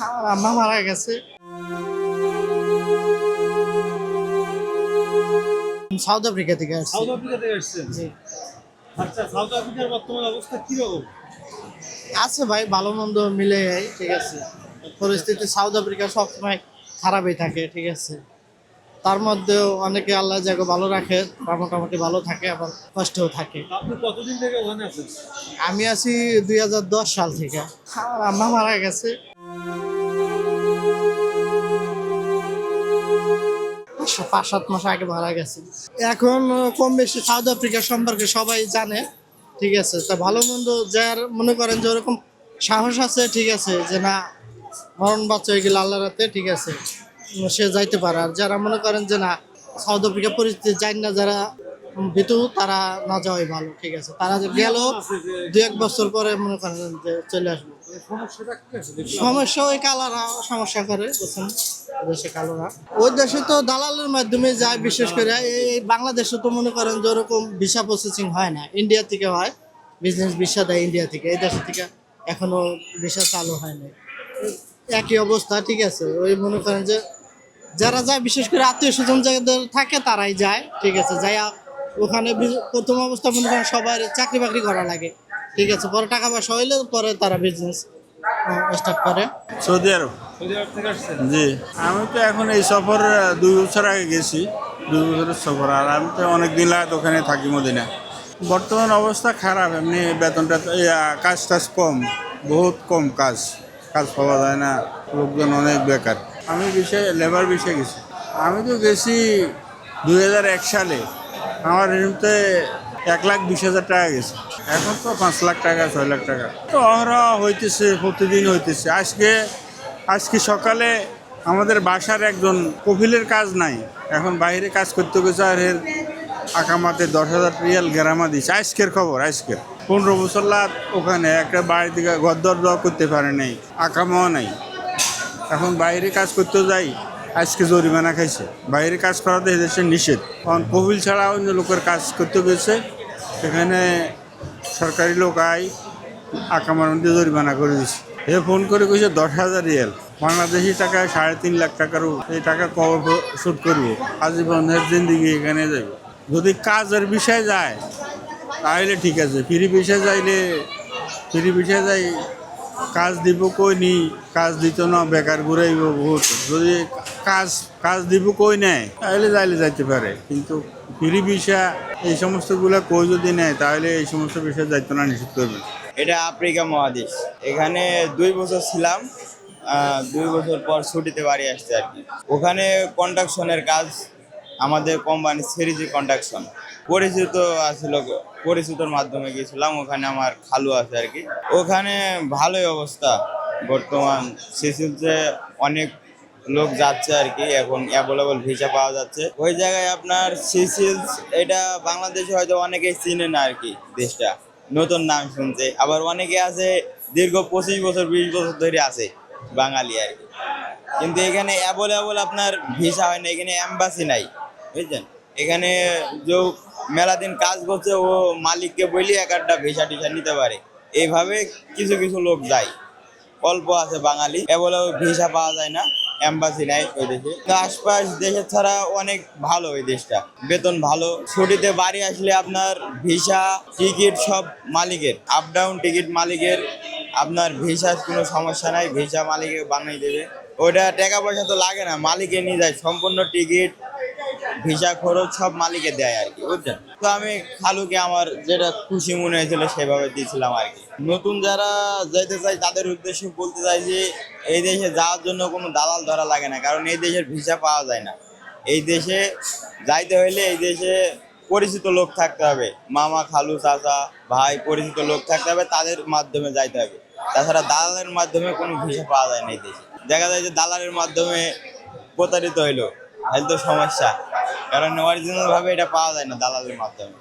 আমার আম্মা মারা গেছে। সাউথ আফ্রিকা থেকে আসছি। সাউথ আফ্রিকা থেকে আসছেন? জি। আচ্ছা, সাউথ আফ্রিকার বর্তমান অবস্থা কিরকম? আছে ভাই, ভালো মন্দ মিলে, ঠিক আছে। পরিস্থিতি সাউথ আফ্রিকা সবসময় খারাপই থাকে, ঠিক আছে। তার মধ্যেও অনেকে আল্লাহ যাকে ভালো রাখে, বা মোটামুটি ভালো থাকে, আবার কষ্টও থাকে। আপনি কতদিন থেকে ওখানে আছেন? আমি আছি 2010 সাল থেকে। আমার আম্মা মারা গেছে 5-7 মাস আগে মারা গেছে। এখন কম বেশি সাউথ আফ্রিকা সম্পর্কে সবাই জানে, ঠিক আছে। তা ভালো মন্দ যার মনে করেন যে ওরকম সাহস আছে, ঠিক আছে, যে না মরণ বাচ্চা হয়ে গেলে আল্লাহর রাতে, ঠিক আছে, সে যাইতে পারে। আর যারা মনে করেন যে না সাউথ আফ্রিকা পরিস্থিতি জানি না, যারা ভীতু, তারা না যাওয়াই ভালো, ঠিক আছে। তারা যে গেল আছে যে 2-1 বছর পরে মনে করেন যে চলে আসবে। সমস্যাটা কি আছে দেখলাম? সমস্যা ওই কালারা সমস্যা করে, বুঝছেন, দেশে কালোরা ওই দেশে তো দালালের মাধ্যমে যায়। বিশেষ করে এই বাংলাদেশে তো মনে করেন যে ওরকম ভিসা প্রসেসিং হয় না, ইন্ডিয়া থেকে হয়। বিজনেস ভিসা দেয় ইন্ডিয়া থেকে, এই দেশ থেকে এখনো ভিসা চালু হয় না। একই অবস্থা, ঠিক আছে। ওই মনে করেন যে যারা যায়, বিশেষ করে আত্মীয় স্বজন যাদের থাকে তারাই যায়, ঠিক আছে। যাই ওখানে প্রথম অবস্থা মনে করেন সবার চাকরি বাকরি করা লাগে, ঠিক আছে। পরে টাকা পয়সা হইলে পরে তারা বিজনেস স্টার্ট করে। সৌদি আরব। সৌদি আরব থেকে আসছেন? জি, আমি তো এখন এই সফর 2 বছর আগে গেছি, 2 বছরের সফর। আর আমি তো অনেক দিন লাগে ওখানে থাকি মদিনা। বর্তমান অবস্থা খারাপ, এমনি বেতনটা কাজ টাজ কম, বহুত কম কাজ, কাজ পাওয়া যায় না, লোকজন অনেক বেকার। আমি লেবার বিষয়ে গেছি। আমি তো গেছি 2001 সালে। আমার এমনিতে 1,20,000 টাকা গেছে। এখন তো 5 লাখ টাকা, 6 লাখ টাকা তো অহরহ হইতেছে, প্রতিদিন হইতেছে। আজকে সকালে আমাদের বাসার একজন কফিলের কাজ নাই, এখন বাইরে কাজ করতে গেছে, আর এর আকামাতে 10,000 রিয়াল গেরামা দিচ্ছে। আজকের খবর, আজকের 15 বছর লাগ ওখানে একটা বাড়ি থেকে ঘর দর করতে পারে নাই, আকামাও নাই। এখন বাইরে কাজ করতে যাই, আজকে জরিমানা খাইছে। বাইরে কাজ করাতে এদেশের নিষেধ। কারণ কফিল ছাড়া অন্য লোকের কাজ করতে গেছে, সেখানে সরকারি লোক আকামার মধ্যে জরিমানা করে দিচ্ছে। এ ফোন করে কইছে 10,000 রিয়াল, বাংলাদেশি টাকায় 3.5 লাখ টাকার। এই টাকা কবে শোধ করবো? আজীবনের জিন্দিগি এখানে যাবে। যদি কাজের বিষয়ে যায় তাহলে ঠিক আছে, ফ্রি বিষয়ে যাই কাজ দিব কই নি, কাজ দিত না, বেকার ঘুরাইব বহুত। যদি কাজ দিব কই নেয় তাহলে যাইতে পারে, কিন্তু ফ্রি ভিসা এই সমস্তগুলা কই যদি নেয় তাহলে এই সমস্ত বিষয়ে যাইতো না, নিষেধ করবে। এটা আফ্রিকা মহাদেশ। এখানে 2 বছর ছিলাম। 2 বছর পর ছুটিতে বাড়ি আসছে আর কি। ওখানে কন্ট্রাকশনের কাজ, আমাদের কোম্পানি সিরিজি কন্ট্রাকশন। পরিচিত আছিল, পরিচিতর মাধ্যমে গিয়েছিলাম। ওখানে আমার খালু আছে আর কি। ওখানে ভালোই অবস্থা। বর্তমান সিসিলসে অনেক লোক যাচ্ছে আর কি, এখন অ্যাভেলেবল ভিসা পাওয়া যাচ্ছে ওই জায়গায়। আপনার সিসিলস এটা বাংলাদেশে হয়তো অনেকেই চিনে না আর কি, দেশটা নতুন নাম শুনছে। আবার অনেকে আছে দীর্ঘ 25 বছর 20 বছর ধরে আছে বাঙালি আর কি। কিন্তু এখানে অ্যাভেলেবল আপনার ভিসা হয় না, এখানে এম্বাসি নাই, বুঝছেন। এখানে যে মেলা দিন কাজ করছে, ও মালিককে বলি এক একটা ভিসা টিসা নিতে পারে। এইভাবে কিছু কিছু লোক যায়, অল্প আছে বাঙালি। অ্যাভেলেবল ভিসা পাওয়া যায় না, এম্বাসি নাই ওই দেশে। তো আশপাশ দেশের ছাড়া অনেক ভালো ওই দেশটা, বেতন ভালো। ছুটিতে বাড়ি আসলে আপনার ভিসা টিকিট সব মালিকের, আপ ডাউন টিকিট মালিকের। আপনার ভিসার কোনো সমস্যা নাই, ভিসা মালিকে বানিয়ে দেবে। ওইটা টাকা পয়সা তো লাগে না, মালিকে নিয়ে যায় সম্পূর্ণ টিকিট, ভিসা খরচ সব মালিকে দেয় আর কি, বুঝছেন। তো আমি খালুকে আমার যেটা খুশি মনে হয়েছিল সেভাবে দিয়েছিলাম আর কি। নতুন যারা যাইতে চাই তাদের উদ্দেশ্যে বলতে চাই যে এই দেশে যাওয়ার জন্য কোনো দালাল ধরা লাগে না, কারণ এই দেশের ভিসা পাওয়া যায় না। এই দেশে যাইতে হইলে এই দেশে পরিচিত লোক থাকতে হবে, মামা খালু চাচা ভাই, পরিচিত লোক থাকতে হবে, তাদের মাধ্যমে যাইতে হবে। তাছাড়া দালালের মাধ্যমে কোনো ভিসা পাওয়া যায় না এই দেশে। দেখা যায় যে দালালের মাধ্যমে প্রতারিত হইলো, তাহলে তো সমস্যা, কারণ অরিজিনাল ভাবে এটা পাওয়া যায় না দালালের মাধ্যমে।